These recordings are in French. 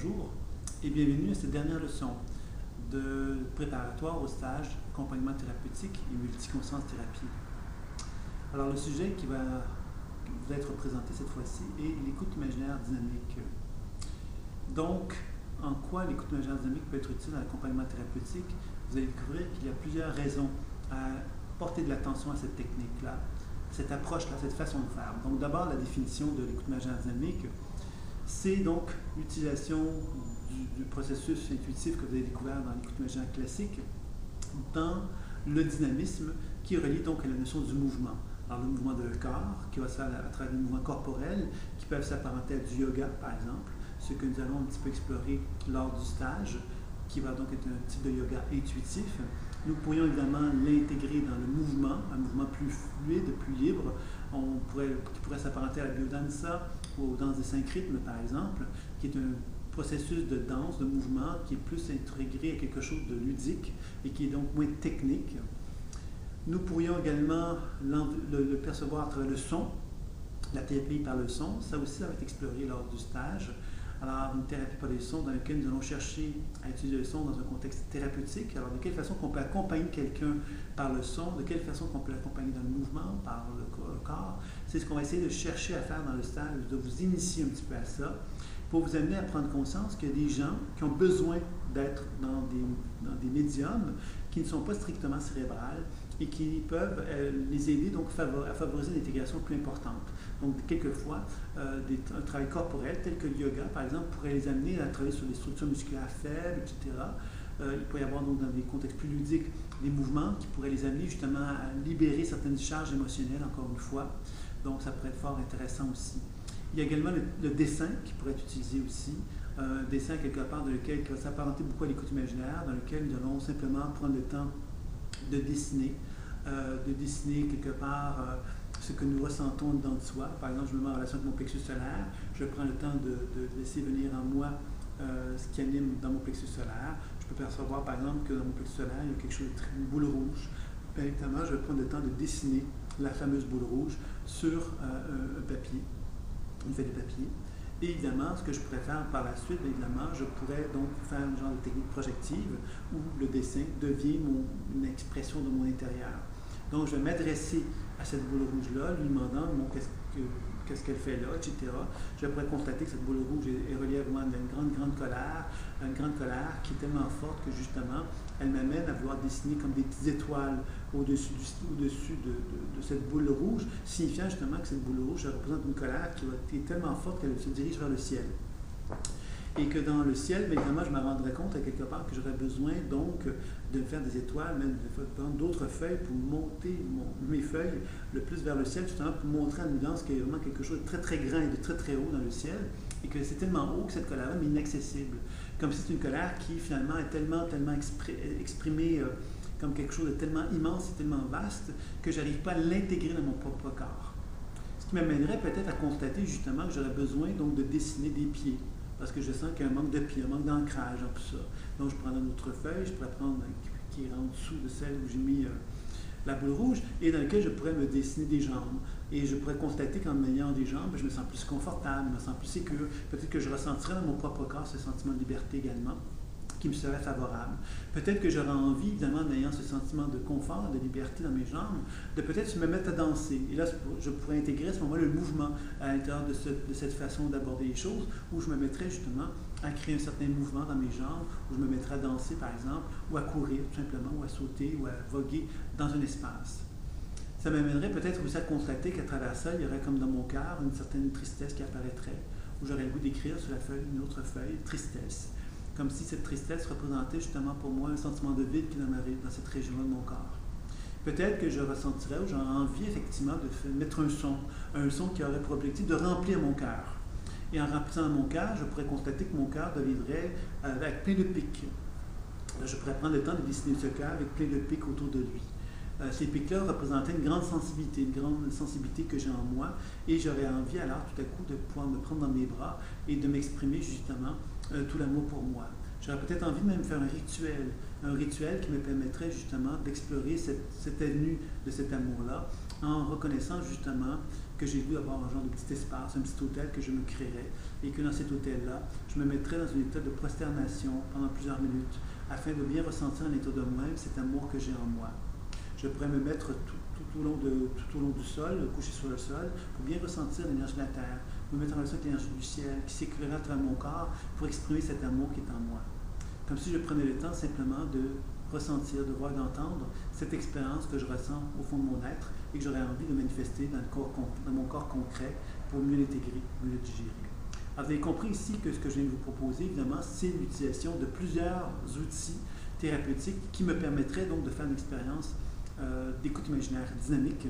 bonjour et bienvenue à cette dernière leçon de préparatoire au stage accompagnement thérapeutique et multiconscience thérapie. Alors le sujet qui va vous être présenté cette fois-ci est l'écoute imaginaire dynamique. Donc, en quoi l'écoute imaginaire dynamique peut être utile à l'accompagnement thérapeutique? Vous allez découvrir qu'il y a plusieurs raisons à porter de l'attention à cette technique-là, cette approche-là, cette façon de faire. Donc d'abord, la définition de l'écoute imaginaire dynamique, c'est donc l'utilisation du processus intuitif que vous avez découvert dans l'écoute imaginaire classique dans le dynamisme qui relie donc à la notion du mouvement. Alors le mouvement de corps, qui va se faire à travers des mouvements corporels, qui peuvent s'apparenter à du yoga par exemple, ce que nous allons un petit peu explorer lors du stage, qui va donc être un type de yoga intuitif. Nous pourrions évidemment l'intégrer dans le mouvement, un mouvement plus fluide, plus libre, qui pourrait s'apparenter à la biodanza ou aux danses des 5 rythmes par exemple, qui est un processus de danse, de mouvement, qui est plus intégré à quelque chose de ludique et qui est donc moins technique. Nous pourrions également le percevoir à travers le son, la thérapie par le son. Ça aussi, ça va être exploré lors du stage. Alors, une thérapie par les sons dans laquelle nous allons chercher à utiliser le son dans un contexte thérapeutique. Alors, de quelle façon qu'on peut accompagner quelqu'un par le son, de quelle façon qu'on peut l'accompagner dans le mouvement, par le corps. C'est ce qu'on va essayer de chercher à faire dans le stage, de vous initier un petit peu à ça, pour vous amener à prendre conscience qu'il y a des gens qui ont besoin d'être dans des médiums qui ne sont pas strictement cérébrales et qui peuvent les aider donc à favoriser une intégration plus importante. Donc, quelquefois, un travail corporel tel que le yoga, par exemple, pourrait les amener à travailler sur des structures musculaires faibles, etc. Il peut y avoir donc dans des contextes plus ludiques des mouvements qui pourraient les amener justement à libérer certaines charges émotionnelles, encore une fois. Donc, ça pourrait être fort intéressant aussi. Il y a également le dessin qui pourrait être utilisé aussi. Un dessin quelque part qui va s'apparenter beaucoup à l'écoute imaginaire, dans lequel nous allons simplement prendre le temps de dessiner quelque part ce que nous ressentons dedans de soi. Par exemple, je me mets en relation avec mon plexus solaire, je prends le temps de laisser venir en moi ce qui anime dans mon plexus solaire. Je peux percevoir par exemple que dans mon plexus solaire, il y a quelque chose une boule rouge. Bien évidemment, je vais prendre le temps de dessiner la fameuse boule rouge sur un papier, une feuille de papier. Et évidemment, ce que je pourrais faire par la suite, évidemment, je pourrais donc faire un genre de technique projective où le dessin devient une expression de mon intérieur. Donc, je vais m'adresser à cette boule rouge-là, lui demandant qu'est-ce qu'elle fait là, etc. Je pourrais constater que cette boule rouge est reliée à une grande colère qui est tellement forte que justement, elle m'amène à vouloir dessiner comme des petites étoiles au-dessus de cette boule rouge, signifiant justement que cette boule rouge représente une colère qui est tellement forte qu'elle se dirige vers le ciel. Et que dans le ciel, bien évidemment, je me rendrai compte à quelque part que j'aurais besoin donc de faire des étoiles, même de prendre d'autres feuilles pour monter mes feuilles le plus vers le ciel, justement pour montrer à l'audience qu'il y a vraiment quelque chose de très très grand et de très très haut dans le ciel, et que c'est tellement haut que cette colère-là est inaccessible. Comme si c'est une colère qui finalement est tellement exprimée comme quelque chose de tellement immense et tellement vaste que je n'arrive pas à l'intégrer dans mon propre corps. Ce qui m'amènerait peut-être à constater justement que j'aurais besoin donc de dessiner des pieds. Parce que je sens qu'il y a un manque de pied, un manque d'ancrage dans tout ça. Donc, je prends une autre feuille, je pourrais prendre qui est en dessous de celle où j'ai mis la boule rouge, et dans laquelle je pourrais me dessiner des jambes. Et je pourrais constater qu'en ayant des jambes, je me sens plus confortable, je me sens plus sécure. Peut-être que je ressentirais dans mon propre corps ce sentiment de liberté également, qui me serait favorable. Peut-être que j'aurais envie, évidemment, en ayant ce sentiment de confort, de liberté dans mes jambes, de peut-être me mettre à danser. Et là, je pourrais intégrer à ce moment-là le mouvement à l'intérieur de cette façon d'aborder les choses, où je me mettrais justement à créer un certain mouvement dans mes jambes, où je me mettrais à danser, par exemple, ou à courir, tout simplement, ou à sauter, ou à voguer dans un espace. Ça m'amènerait peut-être aussi à constater qu'à travers ça, il y aurait comme dans mon cœur une certaine tristesse qui apparaîtrait, où j'aurais le goût d'écrire sur la feuille, une autre feuille, tristesse. Comme si cette tristesse représentait justement pour moi un sentiment de vide qui m'arrive dans cette région-là de mon corps. Peut-être que je ressentirais ou j'aurais envie effectivement de mettre un son qui aurait pour objectif de remplir mon cœur. Et en remplissant mon cœur, je pourrais constater que mon cœur deviendrait avec plein de pics. Je pourrais prendre le temps de dessiner ce cœur avec plein de pics autour de lui. Ces pics-là représentaient une grande sensibilité que j'ai en moi, et j'aurais envie alors tout à coup de pouvoir me prendre dans mes bras et de m'exprimer justement tout l'amour pour moi. J'aurais peut-être envie de même faire un rituel qui me permettrait justement d'explorer cette avenue de cet amour-là, en reconnaissant justement que j'ai voulu avoir un genre de petit espace, un petit hôtel que je me créerais et que dans cet hôtel-là, je me mettrais dans un état de prosternation pendant plusieurs minutes afin de bien ressentir à l'intérieur de moi-même cet amour que j'ai en moi. Je pourrais me mettre tout au long du sol, coucher sur le sol, pour bien ressentir l'énergie de la terre, me mettre en relation avec l'énergie du ciel qui s'éclairera à travers mon corps pour exprimer cet amour qui est en moi. Comme si je prenais le temps simplement de ressentir, de voir, d'entendre cette expérience que je ressens au fond de mon être et que j'aurais envie de manifester dans mon corps concret pour mieux l'intégrer, mieux le digérer. Alors, vous avez compris ici que ce que je viens de vous proposer, évidemment, c'est l'utilisation de plusieurs outils thérapeutiques qui me permettraient donc de faire une expérience d'écoute imaginaire dynamique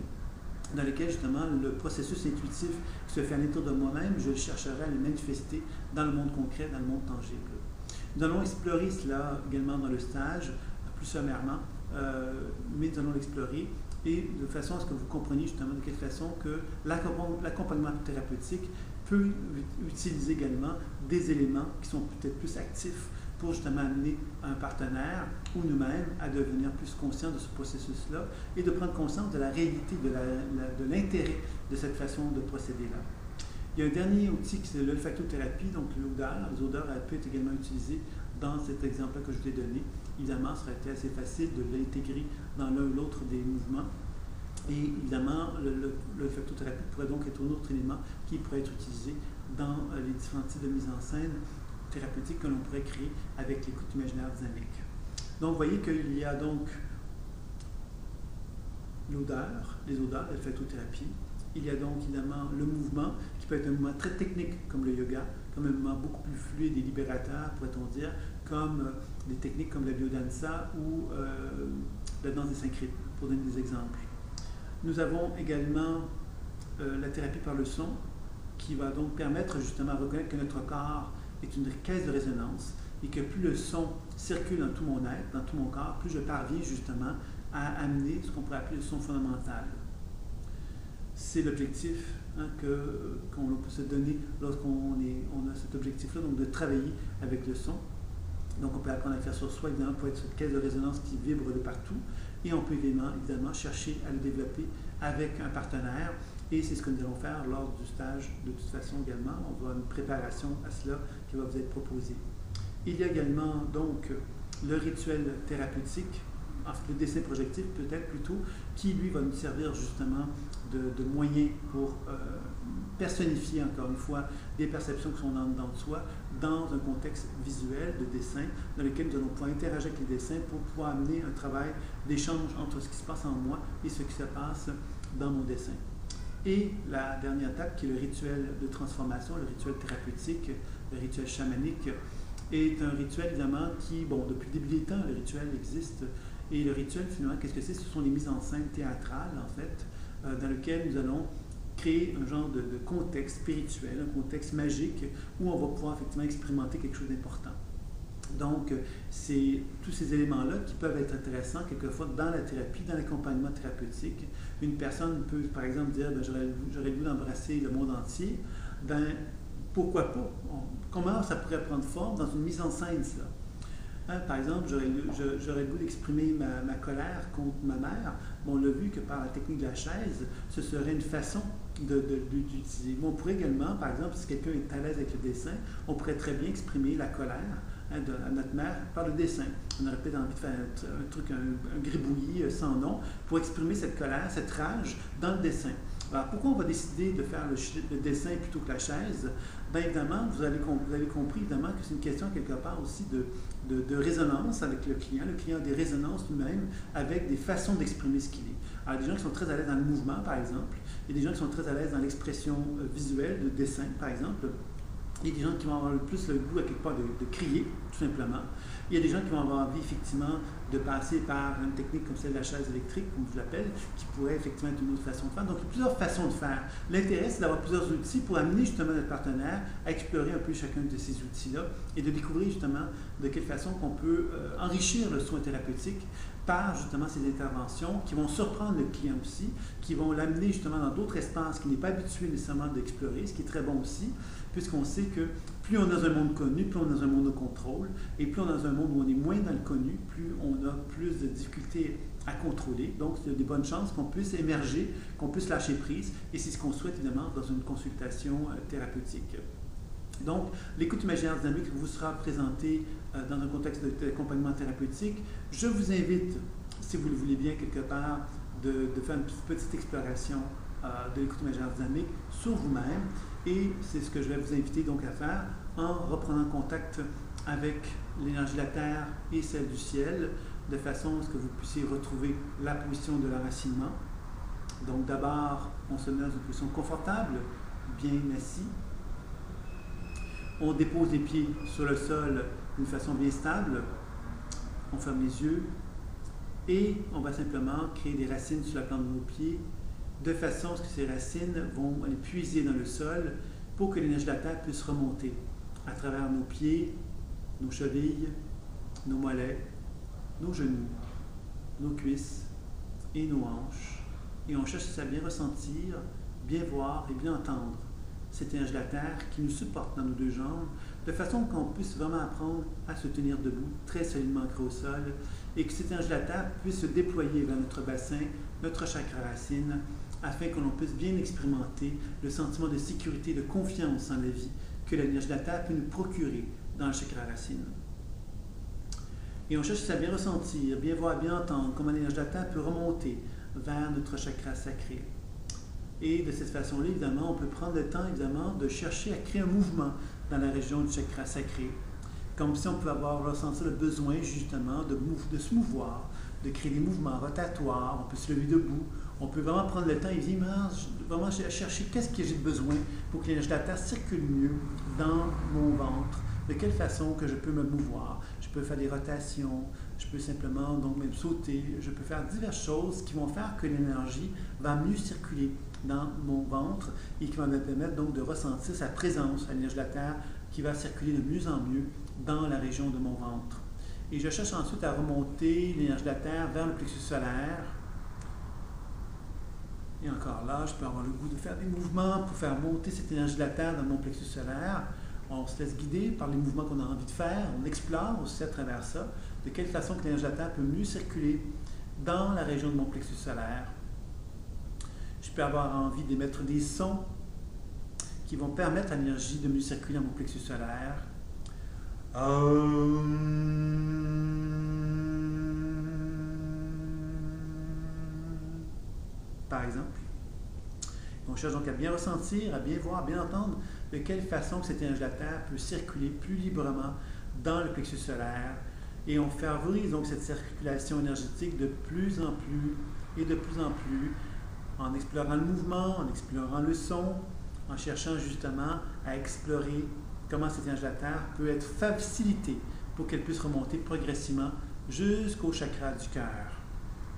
dans lequel justement le processus intuitif qui se fait à l'intérieur de moi-même, je chercherai à le manifester dans le monde concret, dans le monde tangible. Nous allons explorer cela également dans le stage, plus sommairement, mais nous allons l'explorer et de façon à ce que vous compreniez justement de quelle façon que l'accompagnement thérapeutique peut utiliser également des éléments qui sont peut-être plus actifs pour justement amener un partenaire ou nous-mêmes à devenir plus conscients de ce processus-là et de prendre conscience de la réalité, de l'intérêt de cette façon de procéder-là. Il y a un dernier outil qui est l'olfactothérapie, donc l'odeur. Les odeurs peuvent être également utilisées dans cet exemple-là que je vous ai donné. Évidemment, ce serait assez facile de l'intégrer dans l'un ou l'autre des mouvements. Et évidemment, l'olfactothérapie pourrait donc être un autre élément qui pourrait être utilisé dans les différents types de mise en scène thérapeutique que l'on pourrait créer avec l'écoute imaginaire dynamique. Donc, vous voyez qu'il y a donc l'odeur, les odeurs, l'olfactothérapie. Il y a donc évidemment le mouvement, qui peut être un mouvement très technique comme le yoga, comme un mouvement beaucoup plus fluide et libérateur, pourrait-on dire, comme des techniques comme la biodanza ou la danse des synchrites, pour donner des exemples. Nous avons également la thérapie par le son, qui va donc permettre justement de reconnaître que notre corps est une caisse de résonance et que plus le son circule dans tout mon être, dans tout mon corps, plus je parviens justement à amener ce qu'on pourrait appeler le son fondamental. C'est l'objectif qu'on peut se donner lorsqu'on a cet objectif-là, donc de travailler avec le son. Donc on peut apprendre à le faire sur soi, évidemment, pour être cette caisse de résonance qui vibre de partout. Et on peut évidemment chercher à le développer avec un partenaire. Et c'est ce que nous allons faire lors du stage de toute façon également. On va avoir une préparation à cela qui va vous être proposée. Il y a également donc le rituel thérapeutique, en fait, le dessin projectif peut-être plutôt, qui lui va nous servir justement de moyen pour personnifier encore une fois des perceptions qui sont dans de soi dans un contexte visuel de dessin dans lequel nous allons pouvoir interagir avec les dessins pour pouvoir amener un travail d'échange entre ce qui se passe en moi et ce qui se passe dans mon dessin. Et la dernière étape qui est le rituel de transformation, le rituel thérapeutique, le rituel chamanique, est un rituel évidemment qui, depuis le début des temps, le rituel existe. Et le rituel, finalement, qu'est-ce que c'est? Ce sont les mises en scène théâtrales, en fait, dans lesquelles nous allons créer un genre de contexte spirituel, un contexte magique, où on va pouvoir effectivement expérimenter quelque chose d'important. Donc, c'est tous ces éléments-là qui peuvent être intéressants quelquefois dans la thérapie, dans l'accompagnement thérapeutique. Une personne peut, par exemple, dire j'aurais le goût d'embrasser le monde entier. Pourquoi pas? Comment ça pourrait prendre forme dans une mise en scène, ça? Par exemple, j'aurais le goût d'exprimer ma colère contre ma mère. On l'a vu que par la technique de la chaise, ce serait une façon d'utiliser. On pourrait également, par exemple, si quelqu'un est à l'aise avec le dessin, on pourrait très bien exprimer la colère à notre mère par le dessin. On aurait peut-être envie de faire un gribouillis sans nom pour exprimer cette colère, cette rage dans le dessin. Alors, pourquoi on va décider de faire le dessin plutôt que la chaise? Bien évidemment, vous avez compris évidemment que c'est une question quelque part aussi de résonance avec le client. Le client a des résonances lui-même avec des façons d'exprimer ce qu'il est. Alors, des gens qui sont très à l'aise dans le mouvement, par exemple. Il y a des gens qui sont très à l'aise dans l'expression visuelle, de dessin, par exemple. Il y a des gens qui vont avoir plus le goût à quelque part de crier, tout simplement. Il y a des gens qui vont avoir envie, effectivement, de passer par une technique comme celle de la chaise électrique, comme je l'appelle, qui pourrait effectivement être une autre façon de faire. Donc, il y a plusieurs façons de faire. L'intérêt, c'est d'avoir plusieurs outils pour amener justement notre partenaire à explorer un peu chacun de ces outils-là et de découvrir justement de quelle façon qu'on peut enrichir le soin thérapeutique par justement ces interventions qui vont surprendre le client aussi, qui vont l'amener justement dans d'autres espaces qu'il n'est pas habitué nécessairement d'explorer, ce qui est très bon aussi, puisqu'on sait que plus on est dans un monde connu, plus on est dans un monde de contrôle, et plus on est dans un monde où on est moins dans le connu, plus on a plus de difficultés à contrôler. Donc, il y a des bonnes chances qu'on puisse émerger, qu'on puisse lâcher prise, et c'est ce qu'on souhaite évidemment dans une consultation thérapeutique. Donc, l'écoute imaginaire dynamique vous sera présentée dans un contexte d'accompagnement thérapeutique. Je vous invite, si vous le voulez bien, quelque part, de faire une petite exploration de l'écoute imaginaire dynamique sur vous-même, et c'est ce que je vais vous inviter donc à faire en reprenant contact avec l'énergie de la Terre et celle du ciel, de façon à ce que vous puissiez retrouver la position de l'enracinement. Donc d'abord, on se met dans une position confortable, bien assis. On dépose les pieds sur le sol d'une façon bien stable. On ferme les yeux et on va simplement créer des racines sur la plante de nos pieds, de façon à ce que ces racines vont aller puiser dans le sol pour que l'énergie de la Terre puisse remonter à travers nos pieds, nos chevilles, nos mollets, nos genoux, nos cuisses et nos hanches. Et on cherche à bien ressentir, bien voir et bien entendre cette énergie de la Terre qui nous supporte dans nos deux jambes, de façon qu'on puisse vraiment apprendre à se tenir debout, très solidement ancré au sol, et que cette énergie de la Terre puisse se déployer vers notre bassin, notre chakra racine, afin que l'on puisse bien expérimenter le sentiment de sécurité, de confiance en la vie que l'énergie de la Terre peut nous procurer dans le chakra racine. Et on cherche à bien ressentir, bien voir, bien entendre comment l'énergie de la Terre peut remonter vers notre chakra sacré. Et de cette façon-là, évidemment, on peut prendre le temps, évidemment, de chercher à créer un mouvement dans la région du chakra sacré, comme si on pouvait avoir ressenti le besoin, justement, de se mouvoir, de créer des mouvements rotatoires, on peut se lever debout, on peut vraiment prendre le temps et dire, vraiment chercher qu'est-ce que j'ai besoin pour que l'énergie de la Terre circule mieux dans mon ventre, de quelle façon que je peux me mouvoir. Je peux faire des rotations, je peux simplement donc même sauter, je peux faire diverses choses qui vont faire que l'énergie va mieux circuler dans mon ventre et qui va me permettre donc de ressentir sa présence à l'énergie de la Terre qui va circuler de mieux en mieux dans la région de mon ventre. Et je cherche ensuite à remonter l'énergie de la Terre vers le plexus solaire. Et encore là, je peux avoir le goût de faire des mouvements pour faire monter cette énergie de la Terre dans mon plexus solaire. On se laisse guider par les mouvements qu'on a envie de faire, on explore aussi à travers ça, de quelle façon que l'énergie de la Terre peut mieux circuler dans la région de mon plexus solaire. Je peux avoir envie d'émettre des sons qui vont permettre à l'énergie de mieux circuler dans mon plexus solaire. Par exemple. On cherche donc à bien ressentir, à bien voir, à bien entendre de quelle façon que cette énergie de la Terre peut circuler plus librement dans le plexus solaire. Et on favorise donc cette circulation énergétique de plus en plus et de plus en plus en explorant le mouvement, en explorant le son, en cherchant justement à explorer comment cette énergie de la Terre peut être facilitée pour qu'elle puisse remonter progressivement jusqu'au chakra du cœur.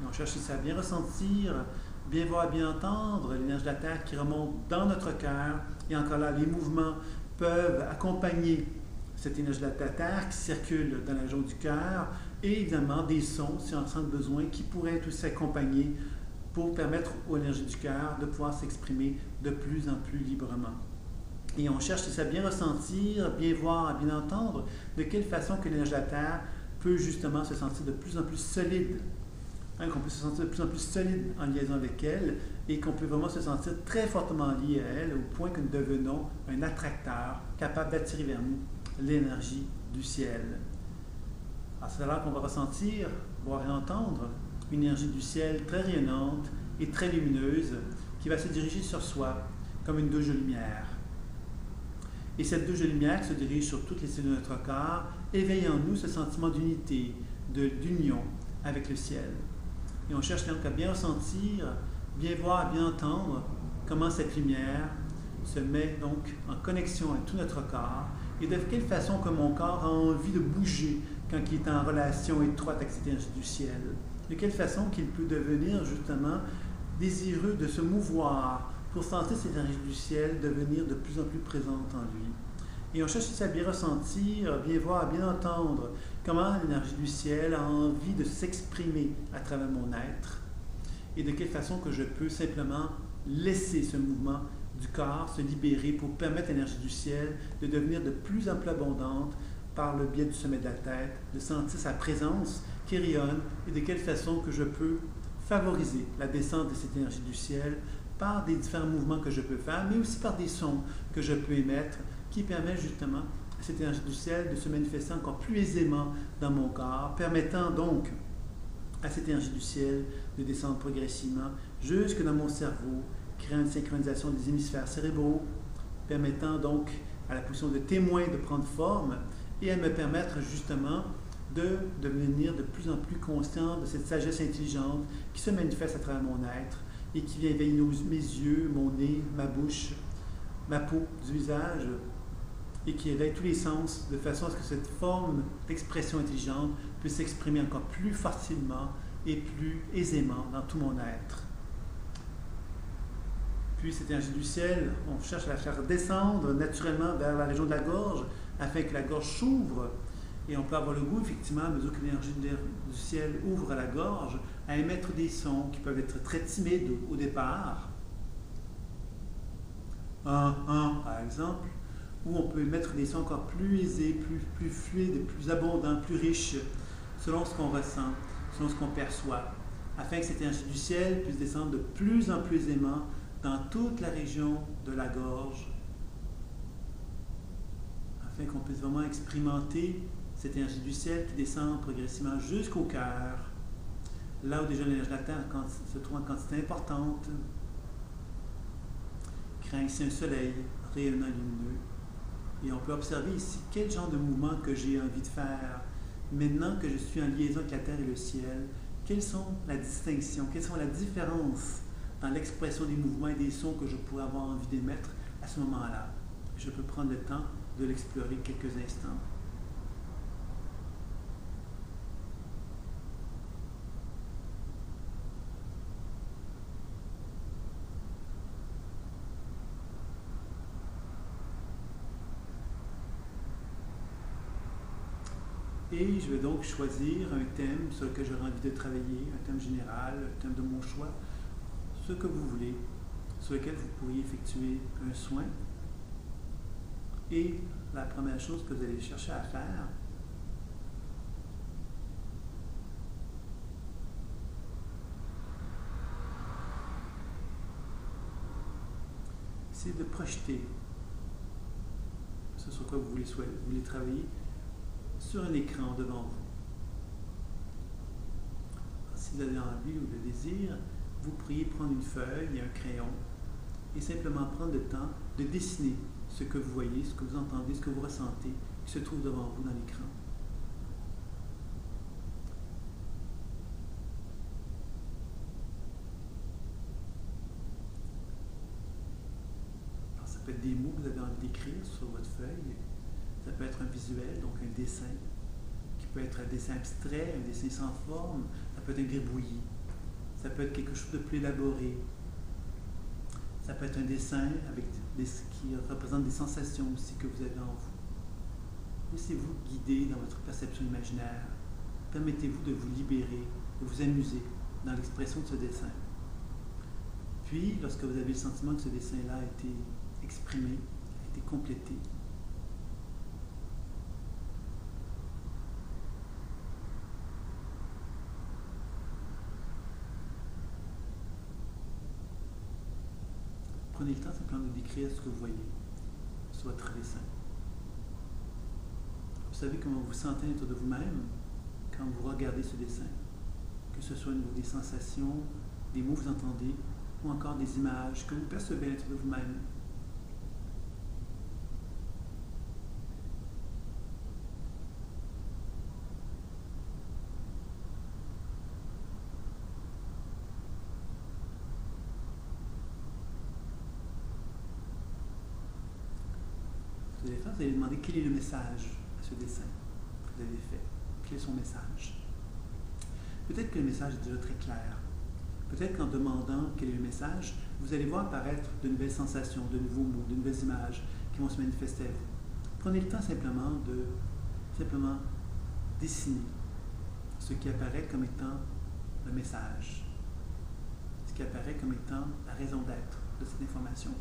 Et on cherche ici à bien ressentir, bien voir, bien entendre l'énergie de la Terre qui remonte dans notre cœur. Et encore là, les mouvements peuvent accompagner cette énergie de la Terre qui circule dans la région du cœur et évidemment des sons, si on en sent besoin, qui pourraient être aussi accompagnés pour permettre aux énergies du cœur de pouvoir s'exprimer de plus en plus librement. Et on cherche à bien ressentir, bien voir, bien entendre de quelle façon que l'énergie de la Terre peut justement se sentir de plus en plus solide, qu'on peut se sentir de plus en plus solide en liaison avec elle et qu'on peut vraiment se sentir très fortement lié à elle au point que nous devenons un attracteur capable d'attirer vers nous l'énergie du ciel. Alors c'est alors qu'on va ressentir, voir et entendre une énergie du ciel très rayonnante et très lumineuse qui va se diriger sur soi comme une douche de lumière. Et cette douche de lumière qui se dirige sur toutes les cellules de notre corps éveille en nous ce sentiment d'unité, d'union avec le ciel. Et on cherche donc à bien ressentir, bien voir, bien entendre comment cette lumière se met donc en connexion avec tout notre corps et de quelle façon que mon corps a envie de bouger quand il est en relation étroite avec cette énergie du ciel. De quelle façon qu'il peut devenir justement désireux de se mouvoir pour sentir cette énergie du ciel devenir de plus en plus présente en lui. Et on cherche ici à bien ressentir, bien voir, bien entendre comment l'énergie du ciel a envie de s'exprimer à travers mon être et de quelle façon que je peux simplement laisser ce mouvement du corps se libérer pour permettre à l'énergie du ciel de devenir de plus en plus abondante par le biais du sommet de la tête, de sentir sa présence qui rayonne et de quelle façon que je peux favoriser la descente de cette énergie du ciel par des différents mouvements que je peux faire, mais aussi par des sons que je peux émettre qui permettent justement à cette énergie du ciel de se manifester encore plus aisément dans mon corps, permettant donc à cette énergie du ciel de descendre progressivement jusque dans mon cerveau, créant une synchronisation des hémisphères cérébraux, permettant donc à la position de témoin de prendre forme et à me permettre justement de devenir de plus en plus conscient de cette sagesse intelligente qui se manifeste à travers mon être et qui vient éveiller mes yeux, mon nez, ma bouche, ma peau du visage et qui éveille tous les sens de façon à ce que cette forme d'expression intelligente puisse s'exprimer encore plus facilement et plus aisément dans tout mon être. Puis cette énergie du ciel, on cherche à la faire descendre naturellement vers la région de la gorge afin que la gorge s'ouvre. Et on peut avoir le goût, effectivement, à mesure que l'énergie du ciel ouvre la gorge, à émettre des sons qui peuvent être très timides au départ. Un, par exemple, où on peut émettre des sons encore plus aisés, plus fluides, plus abondants, plus riches, selon ce qu'on ressent, selon ce qu'on perçoit, afin que cette énergie du ciel puisse descendre de plus en plus aisément dans toute la région de la gorge, afin qu'on puisse vraiment expérimenter cette énergie du ciel qui descend progressivement jusqu'au cœur, là où déjà l'énergie de la Terre se trouve en quantité importante, créant ici un soleil rayonnant lumineux. Et on peut observer ici quel genre de mouvement que j'ai envie de faire. Maintenant que je suis en liaison avec la Terre et le ciel, quelles sont la distinction, quelles sont la différence dans l'expression des mouvements et des sons que je pourrais avoir envie d'émettre à ce moment-là. Je peux prendre le temps de l'explorer quelques instants. Et je vais donc choisir un thème sur lequel j'aurai envie de travailler, un thème général, un thème de mon choix, ce que vous voulez, sur lequel vous pourriez effectuer un soin. Et la première chose que vous allez chercher à faire, c'est de projeter ce sur quoi vous voulez travailler sur un écran devant vous. Si vous avez envie ou le désir, vous pourriez prendre une feuille et un crayon et simplement prendre le temps de dessiner ce que vous voyez, ce que vous entendez, ce que vous ressentez, qui se trouve devant vous dans l'écran. Alors, ça peut être des mots que vous avez envie d'écrire sur votre feuille. Ça peut être un visuel, donc un dessin, qui peut être un dessin abstrait, un dessin sans forme, ça peut être un gribouillis, ça peut être quelque chose de plus élaboré, ça peut être un dessin avec qui représente des sensations aussi que vous avez en vous. Laissez-vous guider dans votre perception imaginaire. Permettez-vous de vous libérer, de vous amuser dans l'expression de ce dessin. Puis, lorsque vous avez le sentiment que ce dessin-là a été exprimé, a été complété, prenez le temps simplement de décrire ce que vous voyez sur votre dessin. Vous savez comment vous vous sentez autour de vous-même quand vous regardez ce dessin, que ce soit au niveau des sensations, des mots que vous entendez, ou encore des images que vous percevez autour de vous-même. Ce que vous allez faire, vous allez demander quel est le message à ce dessin que vous avez fait. Quel est son message? Peut-être que le message est déjà très clair. Peut-être qu'en demandant quel est le message, vous allez voir apparaître de nouvelles sensations, de nouveaux mots, de nouvelles images qui vont se manifester à vous. Prenez le temps simplement de dessiner ce qui apparaît comme étant le message, ce qui apparaît comme étant la raison d'être de cette information.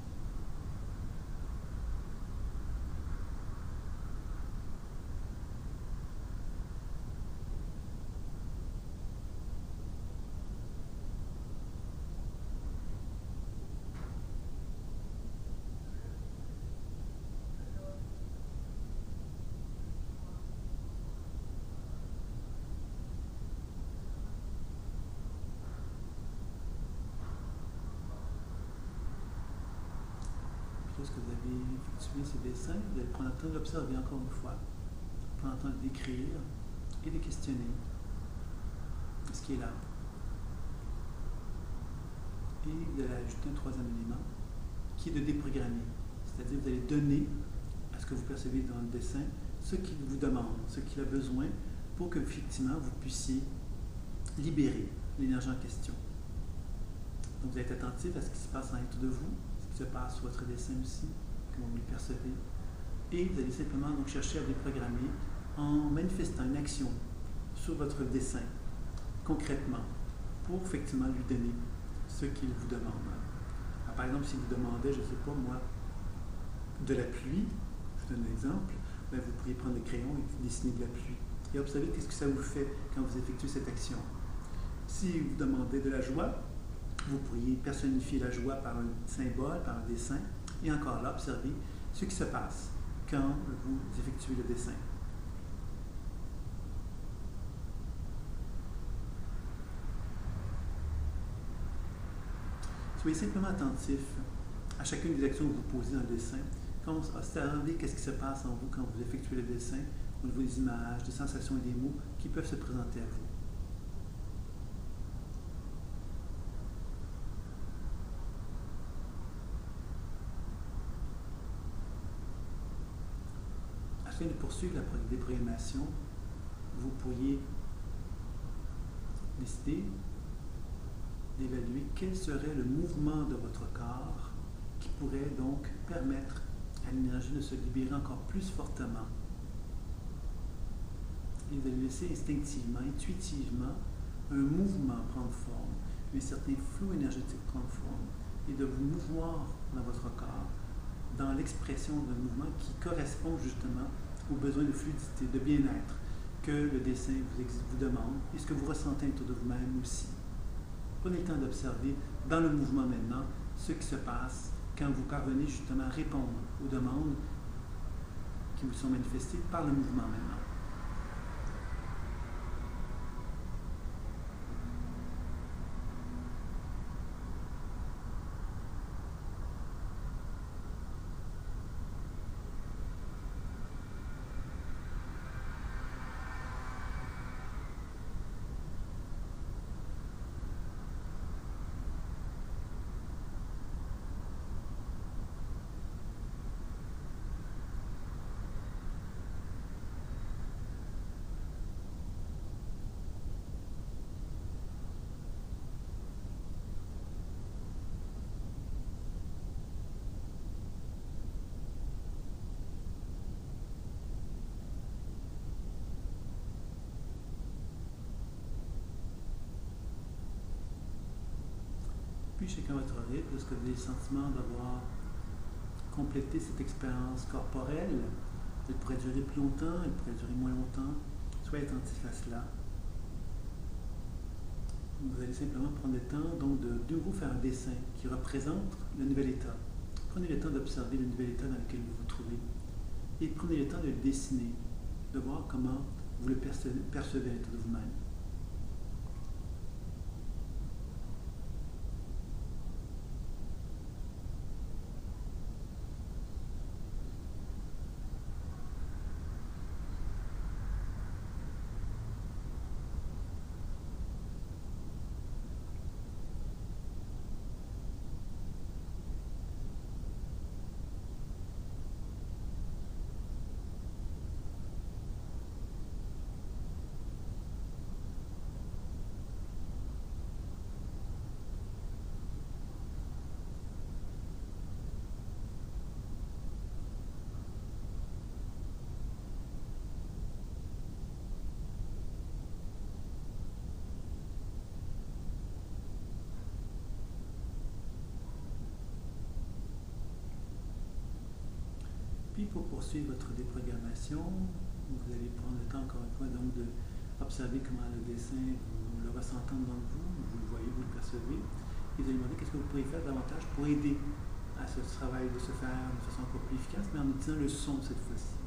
lorsque vous avez effectué ces dessins, vous allez prendre le temps de l'observer encore une fois, prendre le temps de l'écrire et de questionner ce qui est là. Et vous allez ajouter un troisième élément qui est de déprogrammer. C'est-à-dire vous allez donner à ce que vous percevez dans le dessin ce qu'il vous demande, ce qu'il a besoin pour que effectivement vous puissiez libérer l'énergie en question. Donc vous êtes attentif à ce qui se passe en l'intérieur de vous, ce qui se passe sur votre dessin aussi, comment vous le percevez. Et vous allez simplement donc chercher à déprogrammer en manifestant une action sur votre dessin, concrètement, pour effectivement lui donner ce qu'il vous demande. Alors, par exemple, si vous demandez, je ne sais pas moi, de la pluie, je vous donne un exemple, bien, vous pourriez prendre le crayon et dessiner de la pluie. Et observez qu'est-ce que ça vous fait quand vous effectuez cette action. Si vous demandez de la joie, vous pourriez personnifier la joie par un symbole, par un dessin, et encore là, observez ce qui se passe quand vous effectuez le dessin. Soyez simplement attentif à chacune des actions que vous posez dans le dessin. Observez qu'est-ce qui se passe en vous quand vous effectuez le dessin, au niveau des images, des sensations et des mots qui peuvent se présenter à vous. Afin de poursuivre la déprogrammation, vous pourriez décider d'évaluer quel serait le mouvement de votre corps qui pourrait donc permettre à l'énergie de se libérer encore plus fortement. Et de laisser instinctivement, intuitivement, un mouvement prendre forme, un certain flot énergétique prendre forme, et de vous mouvoir dans votre corps, dans l'expression d'un mouvement qui correspond justement aux besoins de fluidité, de bien-être que le dessin vous demande, et ce que vous ressentez autour de vous-même aussi. Prenez le temps d'observer dans le mouvement maintenant ce qui se passe quand vous parvenez justement à répondre aux demandes qui vous sont manifestées par le mouvement maintenant. Puis, chacun votre rythme, lorsque vous avez le sentiment d'avoir complété cette expérience corporelle, elle pourrait durer plus longtemps, elle pourrait durer moins longtemps. Soyez attentif à cela. Vous allez simplement prendre le temps donc de nouveau faire un dessin qui représente le nouvel état. Prenez le temps d'observer le nouvel état dans lequel vous vous trouvez et prenez le temps de le dessiner, de voir comment vous le percevez à l'intérieur de vous-même. Puis pour poursuivre votre déprogrammation, vous allez prendre le temps encore une fois donc d'observer comment le dessin, vous le ressentez devant vous, vous le voyez, vous le percevez, et vous allez demander qu'est-ce que vous pourriez faire davantage pour aider à ce travail de se faire de façon encore plus efficace, mais en utilisant le son cette fois-ci.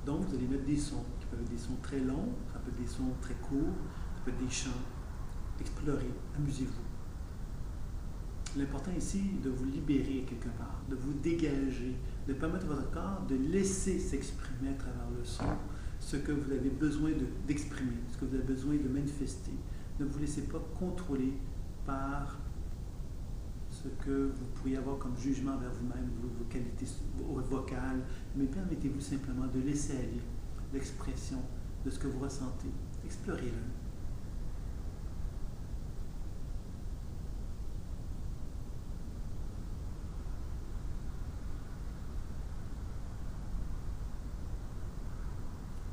Donc vous allez mettre des sons, qui peuvent être des sons très longs, ça peut être des sons très courts, ça peut être des chants. Explorez, amusez-vous. L'important ici est de vous libérer quelque part, de vous dégager, de permettre à votre corps de laisser s'exprimer à travers le son ce que vous avez besoin d'exprimer, ce que vous avez besoin de manifester. Ne vous laissez pas contrôler par ce que vous pourriez avoir comme jugement vers vous-même, vos qualités vocales, mais permettez-vous simplement de laisser aller l'expression de ce que vous ressentez. Explorez-le.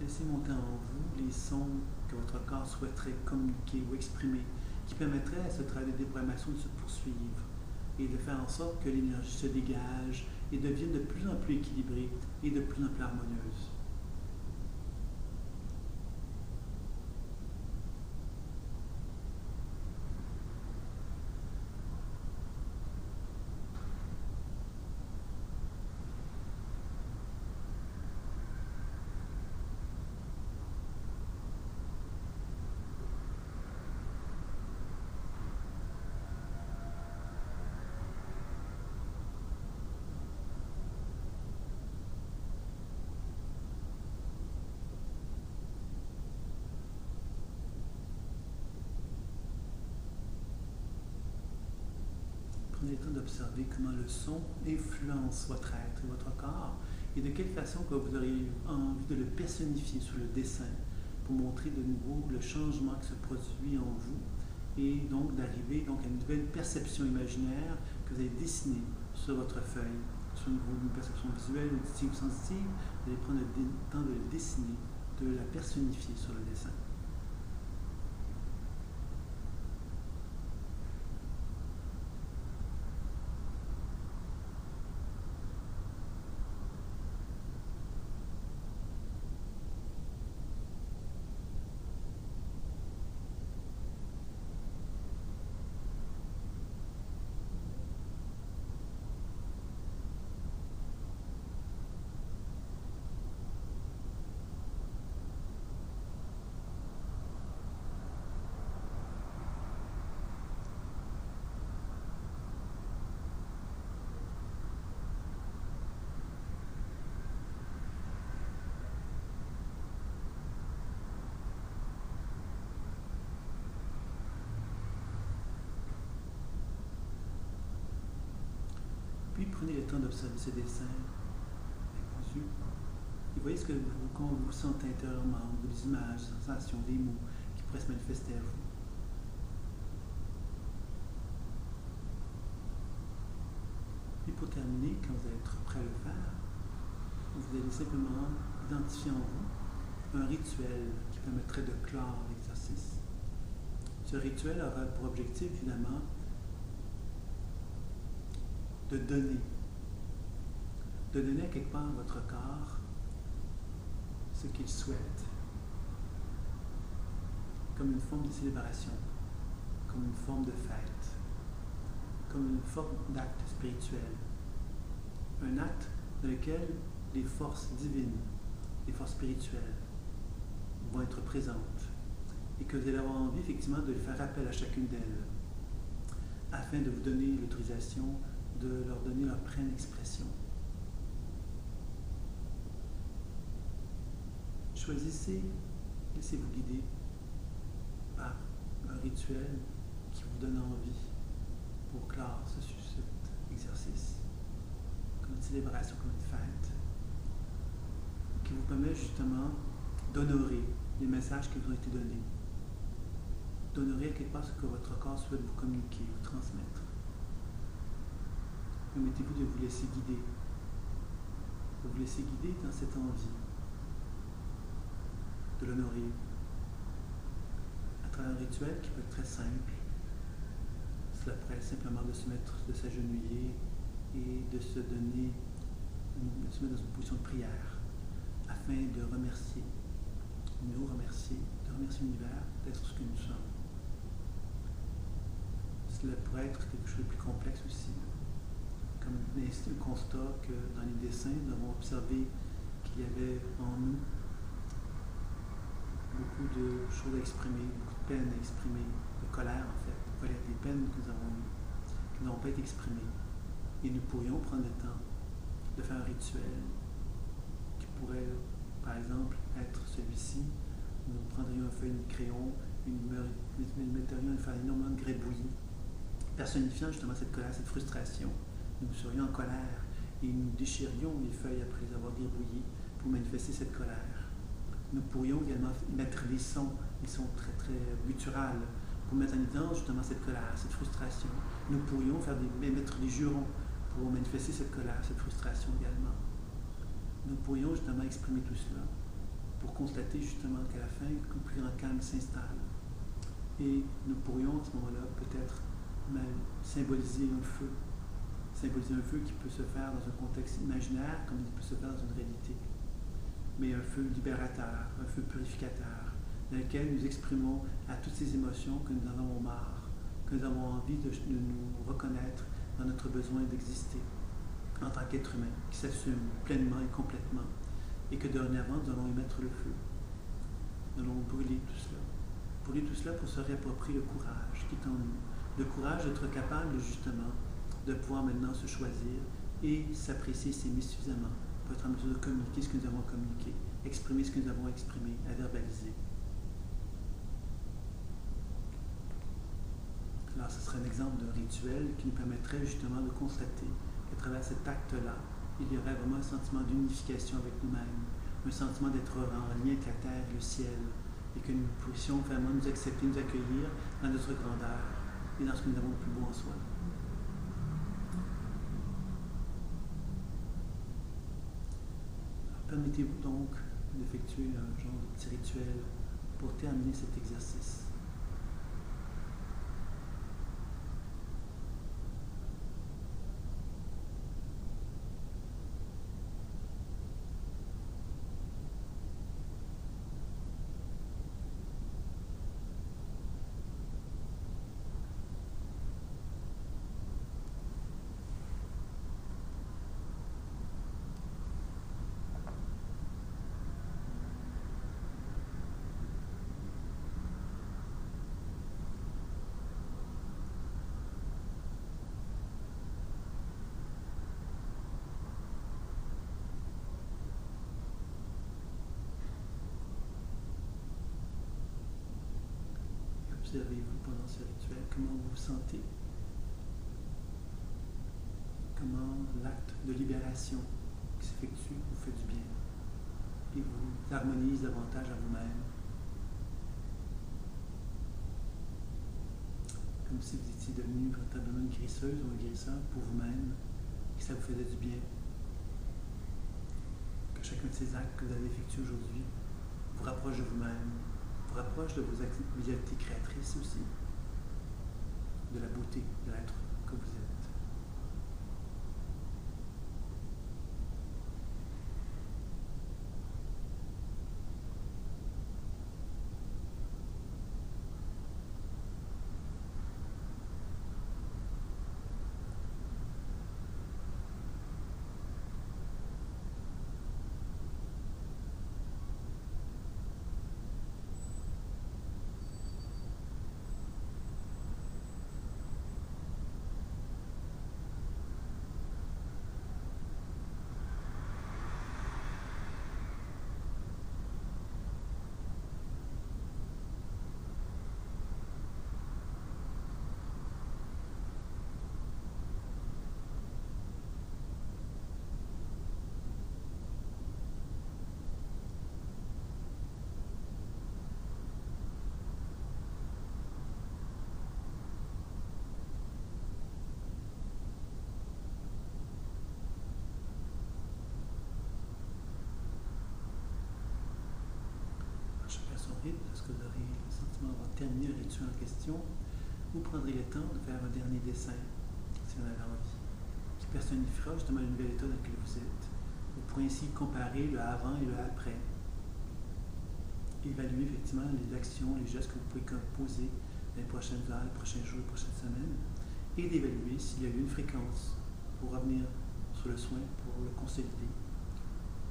Laissez monter en vous les sons que votre corps souhaiterait communiquer ou exprimer, qui permettraient à ce travail de déprogrammation de se poursuivre et de faire en sorte que l'énergie se dégage et devienne de plus en plus équilibrée et de plus en plus harmonieuse. Prenez le temps d'observer comment le son influence votre être et votre corps et de quelle façon que vous auriez envie de le personnifier sur le dessin pour montrer de nouveau le changement qui se produit en vous et donc d'arriver à une nouvelle perception imaginaire que vous allez dessiner sur votre feuille, sur une perception visuelle, auditive, sensitive. Vous allez prendre le temps de le dessiner, de la personnifier sur le dessin. Puis prenez le temps d'observer ce dessin avec vos yeux et voyez ce que vous sentez intérieurement, des images, des sensations, des mots qui pourraient se manifester à vous. Puis pour terminer, quand vous allez être prêt à le faire, vous allez simplement identifier en vous un rituel qui permettrait de clore l'exercice. Ce rituel aura pour objectif, évidemment, de donner à quelque part à votre corps ce qu'il souhaite, comme une forme de célébration, comme une forme de fête, comme une forme d'acte spirituel. Un acte dans lequel les forces divines, les forces spirituelles vont être présentes et que vous allez avoir envie effectivement de faire appel à chacune d'elles afin de vous donner l'autorisation de leur donner leur pleine expression. Choisissez, laissez-vous guider par un rituel qui vous donne envie pour clore cet exercice, comme une célébration, comme une fête, qui vous permet justement d'honorer les messages qui vous ont été donnés, d'honorer à quelque part ce que votre corps souhaite vous communiquer, vous transmettre. Permettez-vous de vous laisser guider, dans cette envie de l'honorer à travers un rituel qui peut être très simple. Cela pourrait être simplement de s'agenouiller et de se mettre dans une position de prière afin de remercier l'univers d'être ce que nous sommes. Cela pourrait être quelque chose de plus complexe aussi, comme un constat que dans les dessins, nous avons observé qu'il y avait en nous beaucoup de choses à exprimer, beaucoup de peines à exprimer, de colère en fait, des peines que nous avons eues, qui n'ont pas été exprimés. Et nous pourrions prendre le temps de faire un rituel qui pourrait, par exemple, être celui-ci. Nous prendrions un feuille de crayon, nous metterions à faire énormément de gribouillis, personnifiant justement cette colère, cette frustration. Nous serions en colère et nous déchirions les feuilles après les avoir gribouillées pour manifester cette colère. Nous pourrions également mettre les sons très très gutturales pour mettre en évidence justement cette colère, cette frustration. Nous pourrions mettre des jurons pour manifester cette colère, cette frustration également. Nous pourrions justement exprimer tout cela pour constater justement qu'à la fin, un plus grand calme s'installe. Et nous pourrions à ce moment-là peut-être même symboliser un feu qui peut se faire dans un contexte imaginaire comme il peut se faire dans une réalité. Mais un feu libérateur, un feu purificateur, dans lequel nous exprimons à toutes ces émotions que nous en avons marre, que nous avons envie de nous reconnaître dans notre besoin d'exister en tant qu'être humain, qui s'assume pleinement et complètement, et que dorénavant nous allons y mettre le feu. Nous allons brûler tout cela. Brûler tout cela pour se réapproprier le courage qui est en nous. Le courage d'être capable justement de pouvoir maintenant se choisir et s'apprécier, s'aimer suffisamment pour être en mesure de communiquer ce que nous avons communiqué, exprimer ce que nous avons exprimé, à verbaliser. Alors, ce serait un exemple d'un rituel qui nous permettrait justement de constater qu'à travers cet acte-là, il y aurait vraiment un sentiment d'unification avec nous-mêmes, un sentiment d'être en lien avec la terre et le ciel, et que nous puissions vraiment nous accepter, nous accueillir dans notre grandeur et dans ce que nous avons de plus beau en soi. Permettez-vous donc d'effectuer un genre de petit rituel pour terminer cet exercice. Observez-vous pendant ce rituel, comment vous vous sentez, comment l'acte de libération qui s'effectue vous fait du bien et vous harmonise davantage à vous-même, comme si vous étiez devenu véritablement une guérisseuse ou un guérisseur pour vous-même, que ça vous faisait du bien, que chacun de ces actes que vous avez effectués aujourd'hui vous rapproche de vous-même, vous rapproche de vos activités créatrices aussi, de la beauté de l'être que vous êtes. Lorsque vous aurez le sentiment d'avoir terminé le rituel en question, vous prendrez le temps de faire un dernier dessin, si vous en avez envie, qui personnifiera justement le nouvel état dans lequel vous êtes. Vous pourrez ainsi comparer le avant et le après, évaluer effectivement les actions, les gestes que vous pouvez poser les prochaines heures, les prochains jours, les prochaines semaines, et d'évaluer s'il y a eu une fréquence pour revenir sur le soin, pour le consolider,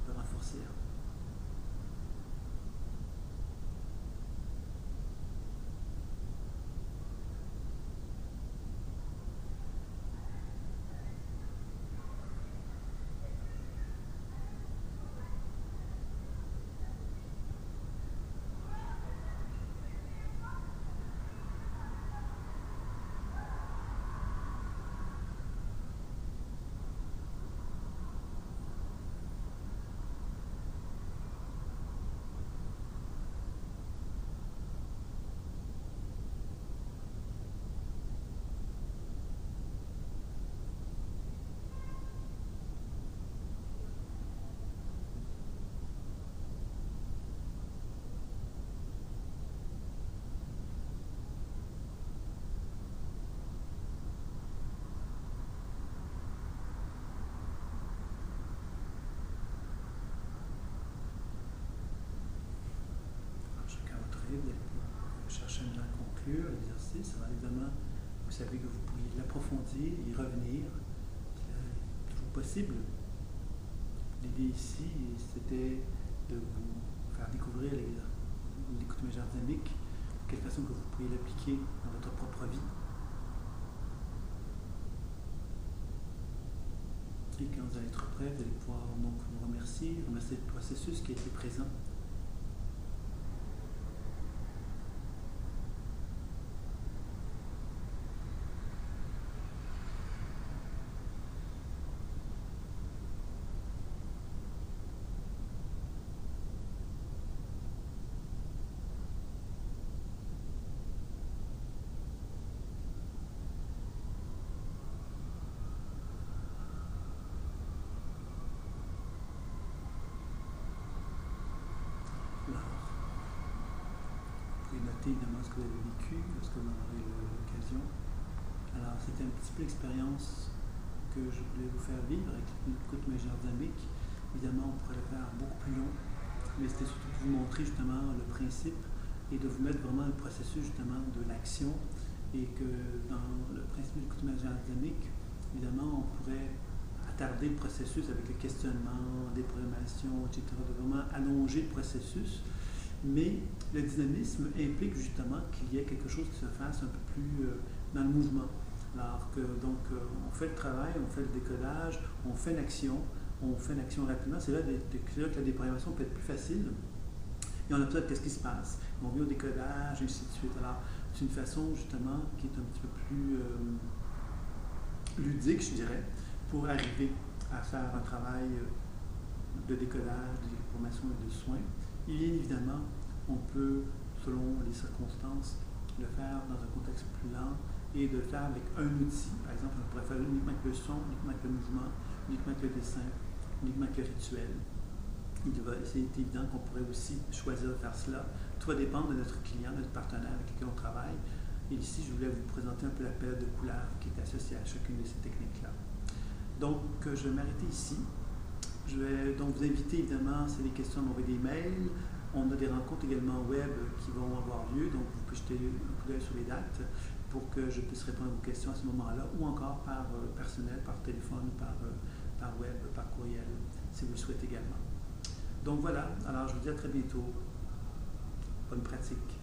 le renforcer. arrive, vous cherchez à conclure l'exercice. Alors évidemment, vous savez que vous pourriez l'approfondir, y revenir. C'est toujours possible. L'idée ici, c'était de vous faire découvrir l'écoute imaginaire dynamique, de quelle façon que vous pourriez l'appliquer dans votre propre vie. Et quand vous allez être prêt, vous allez pouvoir donc vous remercier le processus qui a été présent. Noter évidemment ce que vous avez vécu, lorsque vous en aurez l'occasion. Alors, c'était un petit peu l'expérience que je voulais vous faire vivre avec l'écoute imaginaire dynamique. Évidemment, on pourrait le faire beaucoup plus long, mais c'était surtout pour vous montrer justement le principe et de vous mettre vraiment le processus justement de l'action, et que dans le principe de l'écoute imaginaire dynamique, évidemment, on pourrait attarder le processus avec le questionnement, des programmations, etc., de vraiment allonger le processus. Mais le dynamisme implique justement qu'il y ait quelque chose qui se fasse un peu plus dans le mouvement. Alors que donc on fait le travail, on fait le décodage, on fait l'action rapidement. C'est là que la déprogrammation peut être plus facile. Et on observe qu'est-ce qui se passe. On vient au décodage, et ainsi de suite. Alors c'est une façon justement qui est un petit peu plus ludique, je dirais, pour arriver à faire un travail de décodage, de déprogrammation et de soins. Et bien évidemment, on peut, selon les circonstances, le faire dans un contexte plus lent et de le faire avec un outil. Par exemple, on pourrait faire uniquement avec le son, uniquement avec le mouvement, uniquement avec le dessin, uniquement avec le rituel. C'est évident qu'on pourrait aussi choisir de faire cela. Tout va dépendre de notre client, de notre partenaire avec lequel on travaille. Et ici, je voulais vous présenter un peu la palette de couleurs qui est associée à chacune de ces techniques-là. Donc, je vais m'arrêter ici. Je vais donc vous inviter, évidemment, si des questions, d'envoyer des mails. On a des rencontres également web qui vont avoir lieu, donc vous pouvez jeter un coup d'œil sur les dates pour que je puisse répondre à vos questions à ce moment-là, ou encore par personnel, par téléphone, par web, par courriel, si vous le souhaitez également. Donc voilà, alors je vous dis à très bientôt. Bonne pratique.